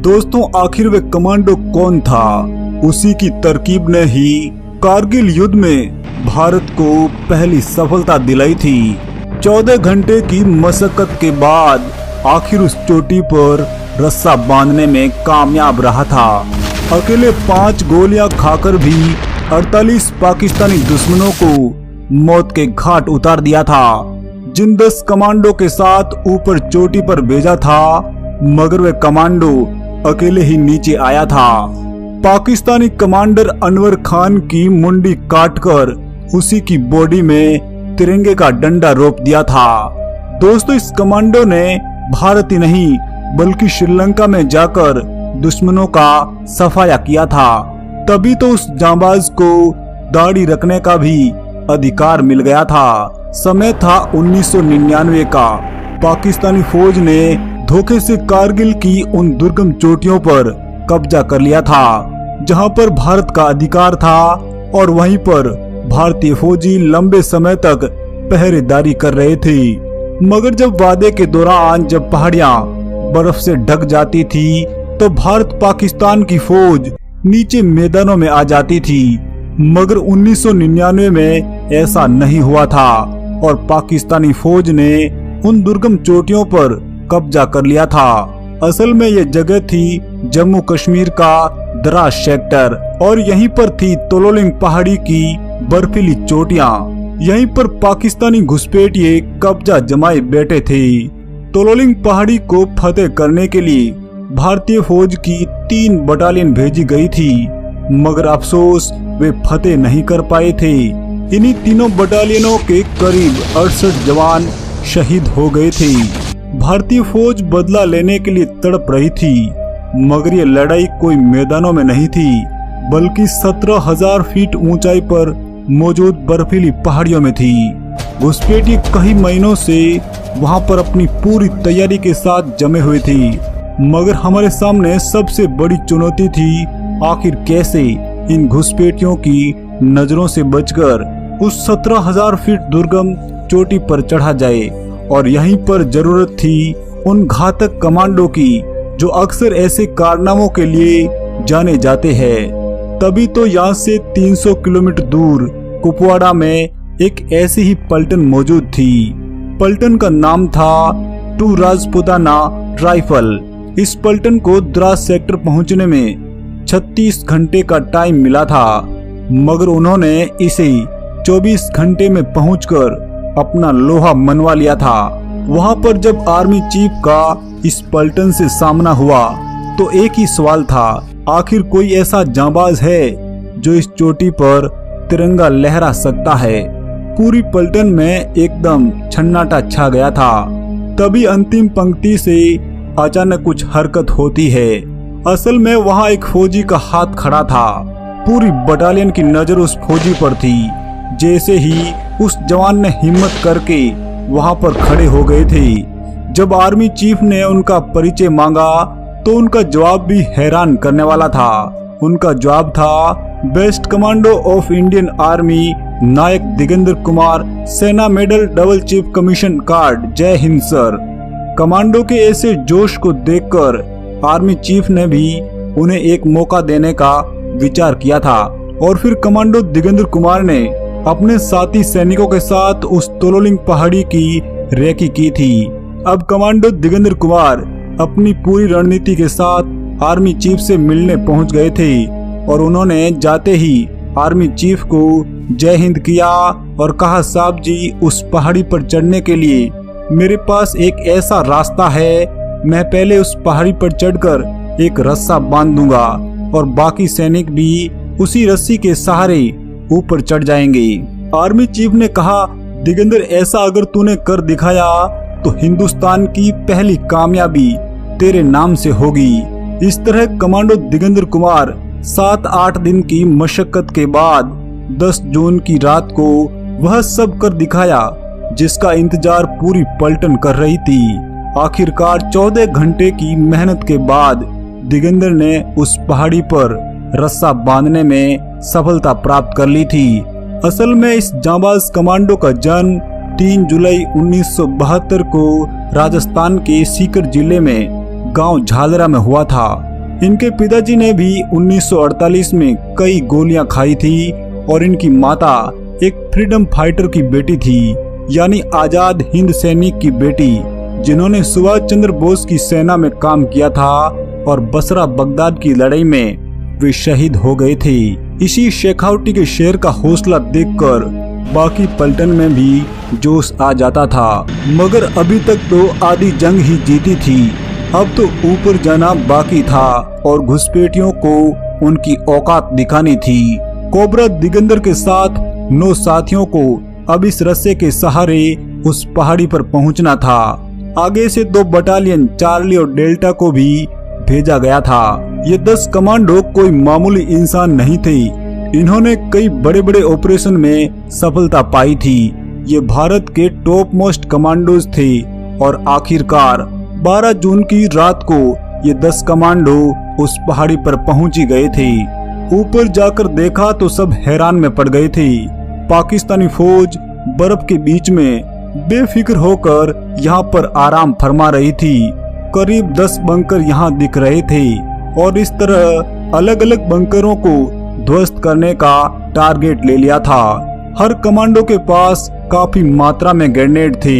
दोस्तों, आखिर वे कमांडो कौन था? उसी की तरकीब ने ही कारगिल युद्ध में भारत को पहली सफलता दिलाई थी। 14 घंटे की मशक्कत के बाद आखिर उस चोटी पर रस्सा बांधने में कामयाब रहा था। अकेले 5 गोलियां खाकर भी 48 पाकिस्तानी दुश्मनों को मौत के घाट उतार दिया था। जिन 10 कमांडो के साथ ऊपर चोटी पर भेजा था, मगर वे कमांडो अकेले ही नीचे आया था। पाकिस्तानी कमांडर अनवर खान की मुंडी काटकर उसी की बॉडी में तिरंगे का डंडा रोप दिया था। दोस्तों, इस कमांडो ने भारत ही नहीं बल्कि श्रीलंका में जाकर दुश्मनों का सफाया किया था। तभी तो उस जांबाज को दाढ़ी रखने का भी अधिकार मिल गया था। समय था 1999 का। पाकिस्तानी फौज ने धोखे से कारगिल की उन दुर्गम चोटियों पर कब्जा कर लिया था जहां पर भारत का अधिकार था, और वहीं पर भारतीय फौजी लंबे समय तक पहरेदारी कर रहे थे। मगर जब वादे के दौरान जब पहाड़ियां बर्फ से ढक जाती थी, तो भारत पाकिस्तान की फौज नीचे मैदानों में आ जाती थी। मगर 1999 में ऐसा नहीं हुआ था और पाकिस्तानी फौज ने उन दुर्गम चोटियों पर कब्जा कर लिया था। असल में ये जगह थी जम्मू कश्मीर का द्रास सेक्टर, और यहीं पर थी तोलोलिंग पहाड़ी की बर्फीली चोटियां। यहीं पर पाकिस्तानी घुसपैठिए कब्जा जमाए बैठे थे। तोलोलिंग पहाड़ी को फतेह करने के लिए भारतीय फौज की 3 बटालियन भेजी गई थी, मगर अफसोस वे फतेह नहीं कर पाए थे। इन्हीं तीनों बटालियनों के करीब 68 जवान शहीद हो गए थे। भारतीय फौज बदला लेने के लिए तड़प रही थी, मगर ये लड़ाई कोई मैदानों में नहीं थी, बल्कि 17,000 फीट ऊंचाई पर मौजूद बर्फीली पहाड़ियों में थी। घुसपैठिए कई महीनों से वहां पर अपनी पूरी तैयारी के साथ जमे हुए थे, मगर हमारे सामने सबसे बड़ी चुनौती थी आखिर कैसे इन घुसपैठियों की नजरों से बचकर उस 17,000 फीट दुर्गम चोटी पर चढ़ा जाए। और यहीं पर जरूरत थी उन घातक कमांडो की जो अक्सर ऐसे कारनामों के लिए जाने जाते हैं। तभी तो यहाँ से 300 किलोमीटर दूर कुपवाड़ा में एक ऐसी ही पलटन मौजूद थी। पलटन का नाम था टू राजपुताना राइफल। इस पलटन को द्रास सेक्टर पहुंचने में 36 घंटे का टाइम मिला था, मगर उन्होंने इसे 24 घंटे में पहुंचकर अपना लोहा मनवा लिया था। वहां पर जब आर्मी चीफ का इस पलटन से सामना हुआ तो एक ही सवाल था, आखिर कोई ऐसा जांबाज है जो इस चोटी पर तिरंगा लहरा सकता है। पूरी पलटन में एकदम सन्नाटा छा गया था। तभी अंतिम पंक्ति से अचानक कुछ हरकत होती है। असल में वहां एक फौजी का हाथ खड़ा था। पूरी बटालियन की नजर उस फौजी पर थी। जैसे ही उस जवान ने हिम्मत करके वहां पर खड़े हो गए थे। जब आर्मी चीफ ने उनका परिचय मांगा तो उनका जवाब भी हैरान करने वाला था। उनका जवाब था, best commando of Indian army Naik Digendra Kumar, सेना medal double chief commission card, जय हिंद सर। कमांडो के ऐसे जोश को देखकर आर्मी चीफ ने भी उन्हें एक मौका देने का विचार किया था, और फिर कमांडो दिगेंद्र कुमार ने अपने साथी सैनिकों के साथ उस तोलोलिंग पहाड़ी की रेकी की थी। अब कमांडो दिगेंद्र कुमार अपनी पूरी रणनीति के साथ आर्मी चीफ से मिलने पहुंच गए थे, और उन्होंने जाते ही आर्मी चीफ को जय हिंद किया और कहा, साहब जी, उस पहाड़ी पर चढ़ने के लिए मेरे पास एक ऐसा रास्ता है, मैं पहले उस पहाड़ी पर चढ़कर एक रस्सा बांध दूंगा और बाकी सैनिक भी उसी रस्सी के सहारे ऊपर चढ़ जाएंगे। आर्मी चीफ ने कहा, दिगेंद्र, ऐसा अगर तूने कर दिखाया तो हिंदुस्तान की पहली कामयाबी तेरे नाम से होगी। इस तरह कमांडो दिगेंद्र कुमार 7-8 दिन की मशक्कत के बाद 10 जून की रात को वह सब कर दिखाया जिसका इंतजार पूरी पलटन कर रही थी। आखिरकार 14 घंटे की मेहनत के बाद दिगेंद्र ने उस पहाड़ी पर रस्सा बांधने में सफलता प्राप्त कर ली थी। असल में इस जांबाज कमांडो का जन्म 3 जुलाई 1972 को राजस्थान के सीकर जिले में गांव झालरा में हुआ था। इनके पिताजी ने भी 1948 में कई गोलियां खाई थी और इनकी माता एक फ्रीडम फाइटर की बेटी थी, यानी आजाद हिंद सैनिक की बेटी, जिन्होंने सुभाष चंद्र बोस की सेना में काम किया था और बसरा बगदाद की लड़ाई में वे शहीद हो गए थे। इसी शेखावटी के शेर का हौसला देखकर बाकी पलटन में भी जोश आ जाता था, मगर अभी तक तो आधी जंग ही जीती थी। अब तो ऊपर जाना बाकी था और घुसपैठियों को उनकी औकात दिखानी थी। कोबरा दिगंबर के साथ 9 साथियों को अब इस रस्से के सहारे उस पहाड़ी पर पहुंचना था। आगे से 2 बटालियन चार्ली और डेल्टा को भी भेजा गया था। ये 10 कमांडो कोई मामूली इंसान नहीं थे। इन्होंने कई बड़े बड़े ऑपरेशन में सफलता पाई थी। ये भारत के टॉप मोस्ट कमांडोज थे और आखिरकार 12 जून की रात को ये 10 कमांडो उस पहाड़ी पर पहुंच गए थे। ऊपर जाकर देखा तो सब हैरान में पड़ गए थे। पाकिस्तानी फौज बर्फ के बीच में बेफिक्र होकर यहाँ पर आराम फरमा रही थी। करीब 10 बंकर यहाँ दिख रहे थे और इस तरह अलग अलग बंकरों को ध्वस्त करने का टारगेट ले लिया था। हर कमांडो के पास काफी मात्रा में ग्रेनेड थे।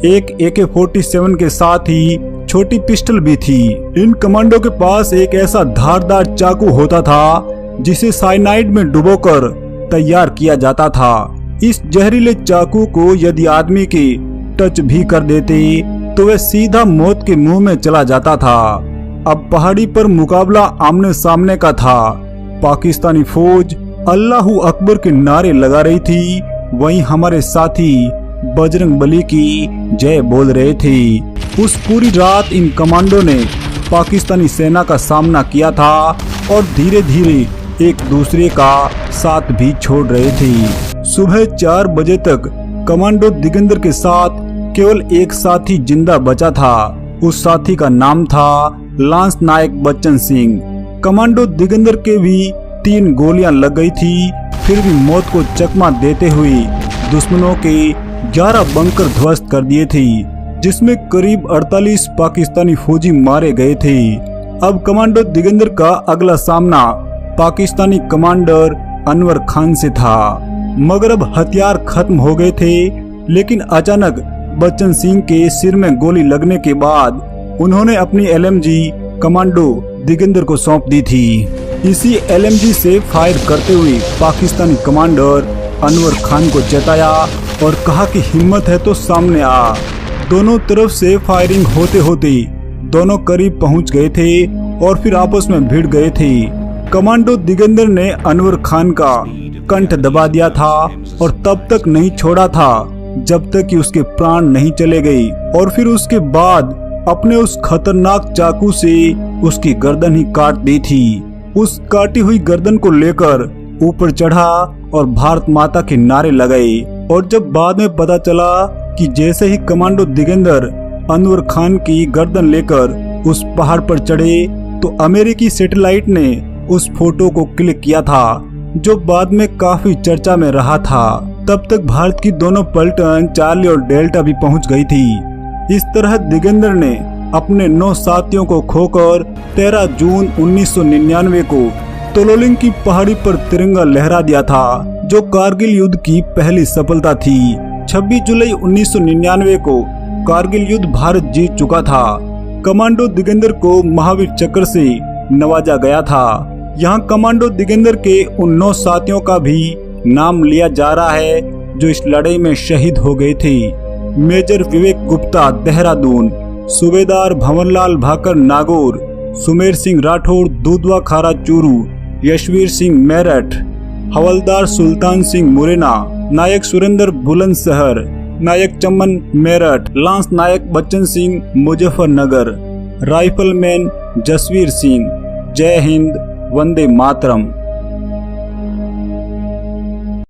एक AK-47 के साथ ही छोटी पिस्टल भी थी। इन कमांडो के पास एक ऐसा धारदार चाकू होता था जिसे साइनाइड में डुबोकर तैयार किया जाता था। इस जहरीले चाकू को यदि आदमी के टच भी कर देते तो वह सीधा मौत के मुंह में चला जाता था। अब पहाड़ी पर मुकाबला आमने सामने का था। पाकिस्तानी फौज अल्लाहू अकबर के नारे लगा रही थी, वहीं हमारे साथी बजरंग बली की जय बोल रहे थे। उस पूरी रात इन कमांडो ने पाकिस्तानी सेना का सामना किया था और धीरे धीरे एक दूसरे का साथ भी छोड़ रहे थे। सुबह 4 बजे तक कमांडो दिगंबर के साथ केवल एक साथी जिंदा बचा था। उस साथी का नाम था लांस नायक बच्चन सिंह। कमांडो दिगंबर के भी 3 गोलियां लग गई थी, फिर भी मौत को चकमा देते हुए दुश्मनों के 11 बंकर ध्वस्त कर दिए थे, जिसमें करीब 48 पाकिस्तानी फौजी मारे गए थे। अब कमांडो दिगंबर का अगला सामना पाकिस्तानी कमांडर अनवर खान से था, मगर अब हथियार खत्म हो गए थे। लेकिन अचानक बच्चन सिंह के सिर में गोली लगने के बाद उन्होंने अपनी LMG कमांडो दिगंबर को सौंप दी थी। इसी LMG से फायर करते हुए पाकिस्तानी कमांडर अनवर खान को चेताया और कहा कि हिम्मत है तो सामने आ। दोनों तरफ से फायरिंग होते होते दोनों करीब पहुंच गए थे और फिर आपस में भिड़ गए थे। कमांडो दिगंबर ने अनवर खान का कंठ दबा दिया था और तब तक नहीं छोड़ा था जब तक कि उसके प्राण नहीं चले गए, और फिर उसके बाद अपने उस खतरनाक चाकू से उसकी गर्दन ही काट दी थी। उस काटी हुई गर्दन को लेकर ऊपर चढ़ा और भारत माता के नारे लगाए। और जब बाद में पता चला कि जैसे ही कमांडो दिगंबर अनवर खान की गर्दन लेकर उस पहाड़ पर चढ़े तो अमेरिकी सैटेलाइट ने उस फोटो को क्लिक किया था, जो बाद में काफी चर्चा में रहा था। तब तक भारत की दोनों पलटन चार्ली और डेल्टा भी पहुंच गई थी। इस तरह दिगंबर ने अपने 9 साथियों को खोकर 13 जून 1999 को तोलोलिंग की पहाड़ी पर तिरंगा लहरा दिया था, जो कारगिल युद्ध की पहली सफलता थी। 26 जुलाई 1999 को कारगिल युद्ध भारत जीत चुका था। कमांडो दिगंबर को महावीर चक्र से नवाजा गया था। यहाँ कमांडो दिगंबर के उन 9 साथियों का भी नाम लिया जा रहा है जो इस लड़ाई में शहीद हो गए थे। मेजर विवेक गुप्ता देहरादून, सूबेदार भंवरलाल भाकर नागौर, सुमेर सिंह राठौड़ दूधवा खारा चूरू, यशवीर सिंह मेरठ, हवलदार सुल्तान सिंह मुरैना, नायक सुरेंद्र बुलंदशहर, नायक चमन मेरठ, लांस नायक बच्चन सिंह मुजफ्फरनगर, राइफलमैन जसवीर सिंह। जय हिंद, वंदे मातरम।